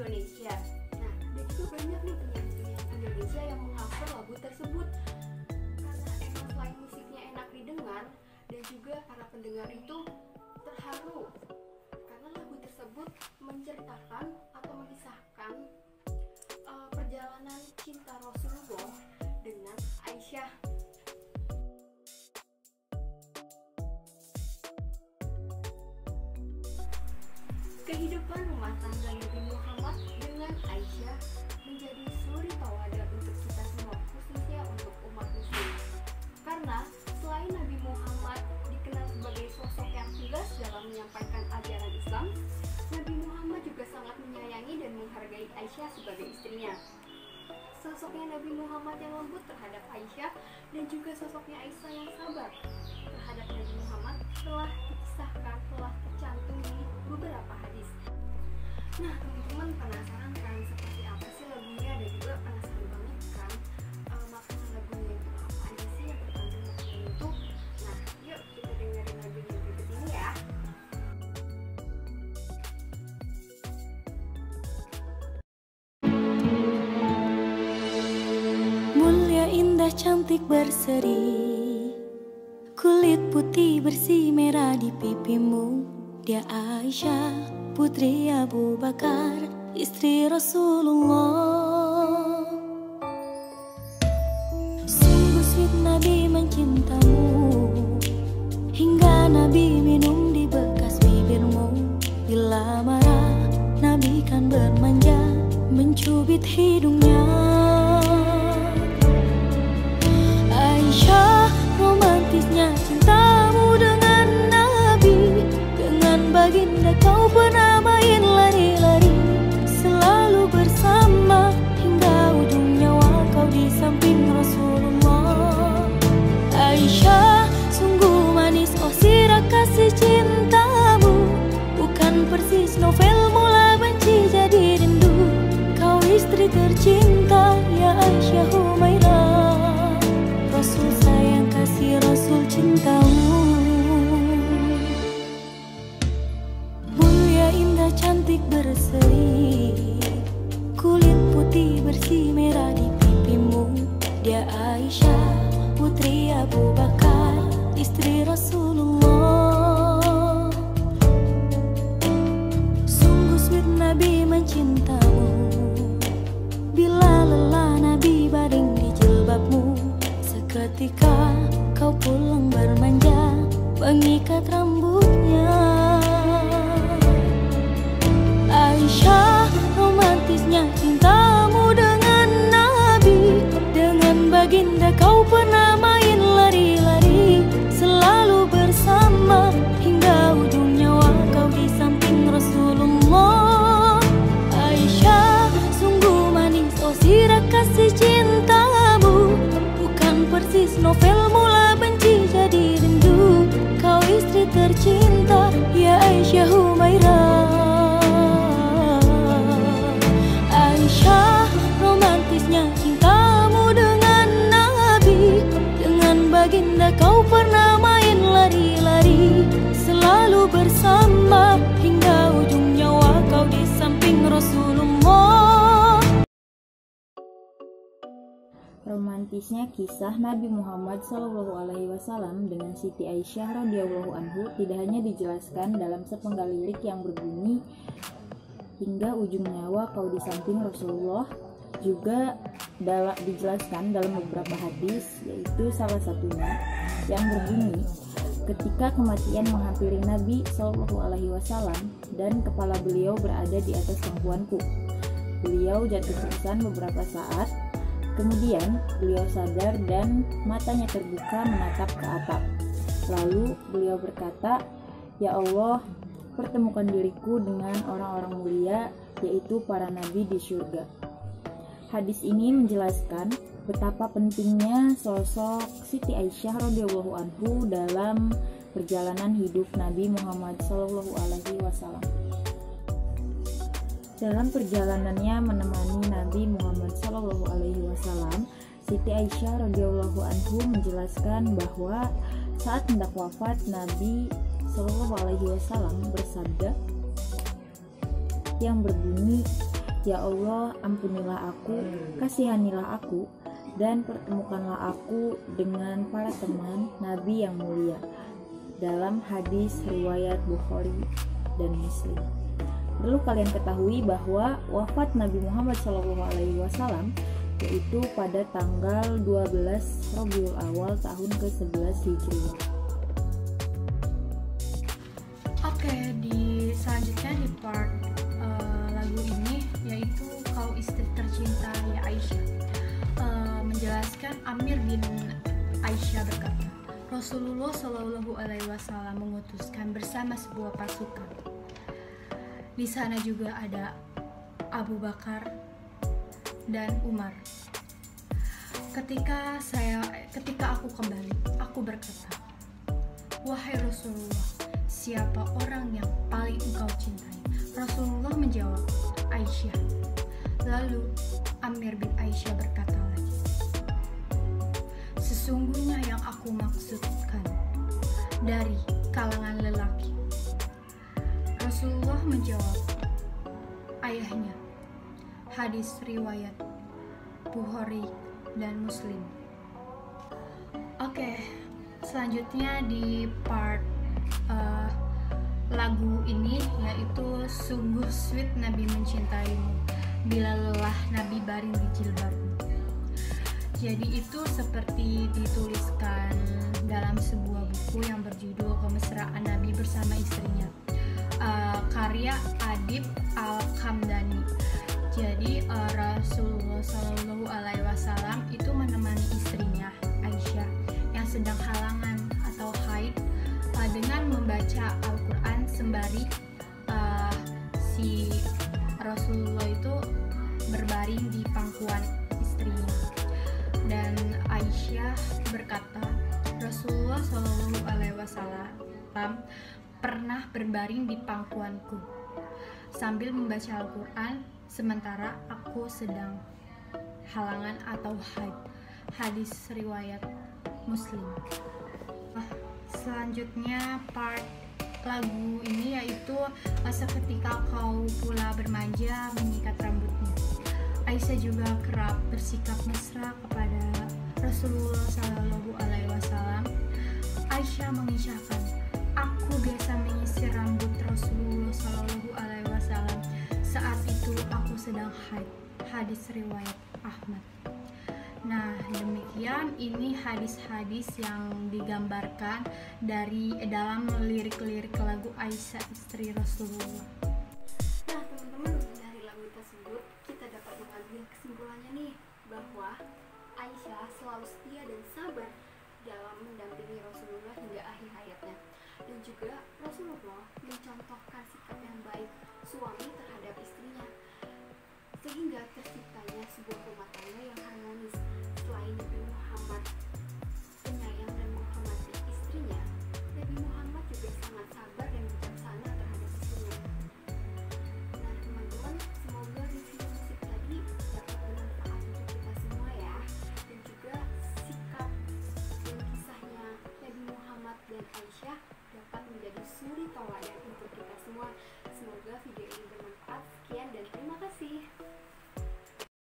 Indonesia. Nah, ada juga banyak nih penyanyi Indonesia yang menghafal lagu tersebut. Karena emang selain musiknya enak didengar, dan juga para pendengar itu terharu karena lagu tersebut menceritakan atau mengisahkan perjalanan cinta Rasulullah dengan Aisyah. Kehidupan rumah tangga Nabi Muhammad dengan Aisyah menjadi suri tauladan untuk kita semua, khususnya untuk umat muslim. Karena selain Nabi Muhammad dikenal sebagai sosok yang tegas dalam menyampaikan ajaran Islam, Nabi Muhammad juga sangat menyayangi dan menghargai Aisyah sebagai istrinya. Sosoknya Nabi Muhammad yang lembut terhadap Aisyah dan juga sosoknya Aisyah yang sabar terhadap Nabi Muhammad telah dikisahkan, telah tercantum di beberapa hadis. Nah, teman-teman penasaran kan seperti apa sih lagunya, dan juga penasaran banget kan makna lagunya itu apa aja sih yang terkandung lagunya itu. Nah, yuk kita dengerin lagunya berikut ini ya. Mulia, indah, cantik, berseri, kulit putih bersih merah di pipimu. Dia Aisyah, putri Abu Bakar, istri Rasulullah. Sungguh sweet Nabi mencintamu, hingga Nabi minum di bekas bibirmu. Bila marah, Nabi kan bermanja, mencubit hidungnya. Aisyah, romantisnya cintamu dengan Nabi. Dengan baginda kau pernah main lari-lari, selalu bersama hingga ujung nyawa kau di samping Rasulullah. Aisyah, sungguh manis oh sirah kasih cintamu, bukan persis novel mula benci jadi rindu. Kau istri tercinta ya Aisyah Humairah, Rasul sayang kasih Rasul cintamu. Mulia, indah, cantik, berseri, kulit putih bersih merah di pipimu. Dia Aisyah, putri Abu Bakar, istri Rasulullah. Sungguh sweet Nabi mencintamu, bila lelah Nabi baring di jilbabmu. Seketika kau pulang bermanja, mengikat rambutnya. Aisyah, romantisnya cintamu dengan Nabi. Dengan baginda kau pernah main lari-lari, selalu bersama hingga ujung nyawa kau di samping Rasulullah. Aisyah, sungguh manis oh sirah kasih cintamu, bukan persis novel mula benci jadi rindu. Kau istri tercinta ya Aisyah Humairah. Aisyah, romantisnya cintamu dengan Nabi. Dengan baginda kau pernah main lari-lari, selalu bersama hingga ujung nyawa kau di samping Rasulullah. Romantisnya kisah Nabi Muhammad SAW dengan Siti Aisyah radhiyallahu anhu tidak hanya dijelaskan dalam sepenggal lirik yang berbunyi hingga ujung nyawa kau di samping Rasulullah, juga dijelaskan dalam beberapa hadis, yaitu salah satunya yang berbunyi, ketika kematian menghampiri Nabi SAW dan kepala beliau berada di atas pangkuanku, beliau jatuh pingsan beberapa saat. Kemudian beliau sadar dan matanya terbuka menatap ke atap. Lalu beliau berkata, "Ya Allah, pertemukan diriku dengan orang-orang mulia, yaitu para nabi di surga." Hadis ini menjelaskan betapa pentingnya sosok Siti Aisyah radhiyallahu anhu dalam perjalanan hidup Nabi Muhammad SAW. Dalam perjalanannya menemani Nabi Muhammad SAW, Siti Aisyah radhiyallahu anhu menjelaskan bahwa saat hendak wafat, Nabi SAW bersabda yang berbunyi, Ya Allah, ampunilah aku, kasihanilah aku, dan pertemukanlah aku dengan para teman Nabi yang mulia. Dalam hadis riwayat Bukhari dan Muslim. Perlu kalian ketahui bahwa wafat Nabi Muhammad SAW yaitu pada tanggal 12 Rabiul Awal tahun ke-11 Hijriah. Oke, selanjutnya di part lagu ini yaitu Kau Istri Tercinta ya Aisyah, menjelaskan Amir bin Aisyah berkata, Rasulullah Shallallahu Alaihi Wasallam mengutuskan bersama sebuah pasukan. Di sana juga ada Abu Bakar dan Umar. Ketika aku kembali, aku berkata, wahai Rasulullah, siapa orang yang paling engkau cintai? Rasulullah menjawab, Aisyah. Lalu Amir bin Aisyah berkata lagi, sesungguhnya yang aku maksudkan dari kalangan lelaki. Rasulullah menjawab, ayahnya. Hadis riwayat Bukhari dan Muslim. Oke, selanjutnya di part lagu ini yaitu sungguh sweet Nabi mencintaimu bila lelah Nabi baring di jilbabmu. Jadi itu seperti dituliskan dalam sebuah buku yang berjudul Kemesraan Nabi bersama Istrinya, karya Adib Al-Hamdani. Jadi Rasulullah Shallallahu Alaihi Wasallam itu menemani istrinya Aisyah yang sedang halangan atau haid dengan membaca Al-Quran sembari si Rasulullah itu berbaring di pangkuan istrinya. Dan Aisyah berkata, Rasulullah Shallallahu Alaihi Wasallam pernah berbaring di pangkuanku sambil membaca Al-Quran sementara aku sedang halangan atau haid. Hadis riwayat Muslim. Selanjutnya part lagu ini yaitu seketika kau pula bermanja mengikat rambutnya. Aisyah juga kerap bersikap mesra kepada Rasulullah Shallallahu Alaihi Wasallam. Aisyah mengisyakan, aku biasa menyisir rambut Rasulullah Shallallahu Alaihi Wasallam saat itu aku sedang haid. Hadis riwayat Ahmad. Nah, demikian ini hadis-hadis yang digambarkan dalam lirik-lirik lagu Aisyah istri Rasulullah. Nah, teman-teman, dari lagu tersebut kita dapat mengambil kesimpulannya nih bahwa Aisyah selalu setia dan sabar dalam mendampingi Rasulullah hingga akhir hayatnya. Dan juga Rasulullah mencontohkan sikap yang baik suami terhadap istrinya sehingga terciptanya sebuah rumah tangga yang harmonis. Selain Nabi Muhammad penyayang dan menghormati istrinya, Nabi Muhammad juga sangat sabar dan bijaksana terhadap istrinya. Nah, teman-teman, semoga review musik tadi dapat bermanfaat untuk kita semua ya. Dan juga sikap dan kisahnya Nabi Muhammad dan Aisyah dapat menjadi suri tauladan untuk kita semua. Semoga video